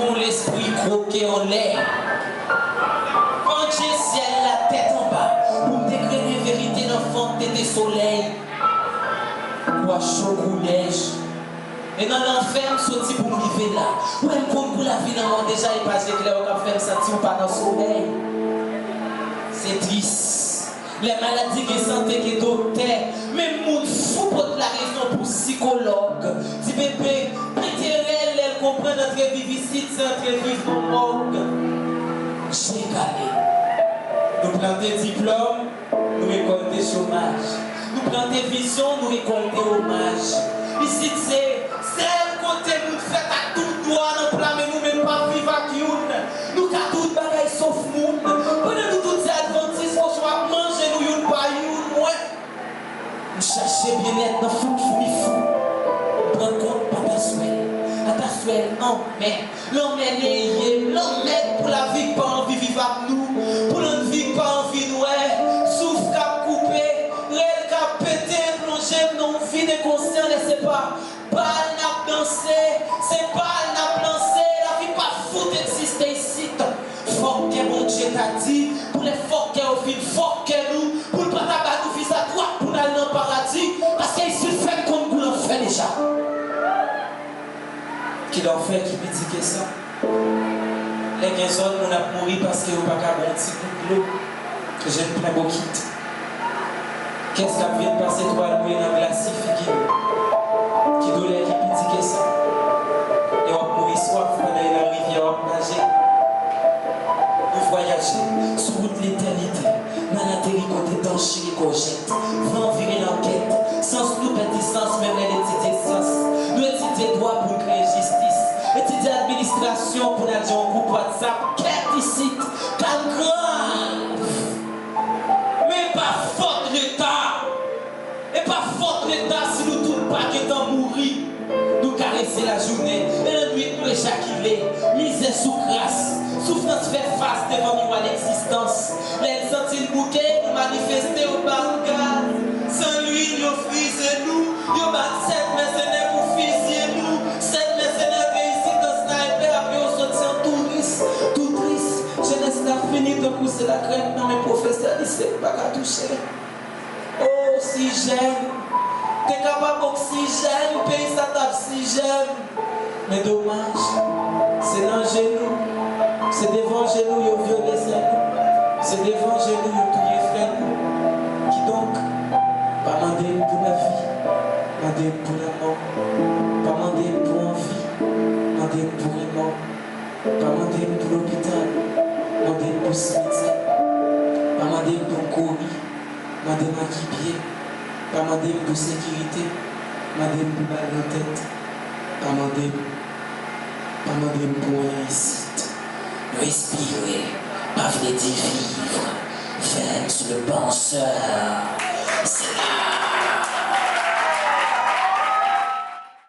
qu'on l'esprit croqué en l'air. Quand j'ai ciel la tête en bas, pour me décréter vérité d'enfant des soleil. Quoi chaud ou neige. Et dans l'enfer, je sorti pour me vivre là. Ou même pour la vie dans le monde déjà est passé clair, on va faire sentir pas dans le soleil. C'est triste. Les maladies qui santé qui docteur, même monde fou pour la raison pour psychologue. Si bébé, prétérelle, elle comprend notre vie ici, c'est notre vie pour morgue. J'ai gagné. Nous planter diplôme, nous récolter chômage. Nous planter vision, nous récolter hommage. Ici, c'est côté nous fait à tout droit, nous mais nous même pas vivre avec nous. Nous avons tout bagaille sauf monde. Pendant nous tous ces adventistes, qu'on soit manger nous une par une, moi. Nous chercher bien-être dans fou, prendre compte pas ta souhait, non, mais l'homme est lié, l'homme est pour la vie, pas envie de vivre avec nous, pour notre vie, pas envie de nous, souffle cap coupé, réel cap pété, plongé, non, vie de conscience, laissez pas n'a dansé, c'est pas n'a lancé, la vie pas foutre d'exister ici. Faut que mon Dieu t'a dit, pour les forts qu'elle au fil, faut que nous, pour le pas nous fils à droite, pour aller dans le paradis, parce qu'il suffit comme vous l'en fait déjà. Qui l'en fait, qui peut dire ça? Les 15 autres, on a mouru parce qu'ils n'ont pas qu'à un petit coup de l'eau, que j'ai une plein beau kit. Qu'est-ce qui vient de passer 3 loups dans la glace, qui douleur, qui pitique ça. Et on mourir soif pendant la rivière, on nager. Nous voyager sur route l'éternité. Dans la terre, côté d'enchir et cogette. Vent virer l'enquête. Sans nous perdre sens, même les étudier sens. Nous étudier droit pour créer justice. Étudier administration pour aller en groupe WhatsApp. Quête ici, calme grave. Mais pas faute l'État. Et pas faute l'État si nous tous pas qu'étant mourir. Nous caresser la journée et la nuit nous éjaculer. Misère sous grâce. Souffrance fait face devant nous à l'existence. Les sentir le bouquet nous manifester au barricade. Sans lui, nous frisez nous. Nous battons 7 mercenaires pour fusiller nous. 7 mercenaires réussis dans sniper. Après on sortit en touriste. Tout triste. Jeunesse n'a fini de pousser la crème. Non, mes professeurs disent pas qu'à toucher. Oxygène, t'es capable d'oxygène, pays ça d'oxygène. Mais dommage, c'est dans genou, c'est devant genou, il y a violé c'est devant genou, il y a tout frère. Qui donc, pas demander pour la vie, demander pour la mort, pas demander pour envie, demander pour les morts, pas demander pour l'hôpital, demander pour le cimetière, pas demander pour courir. Madame Akipier, pas madame pour sécurité, madame pour balle en tête, pas madame pour réussite. Respirer, pas venir vivre, faire sur le penseur, c'est là.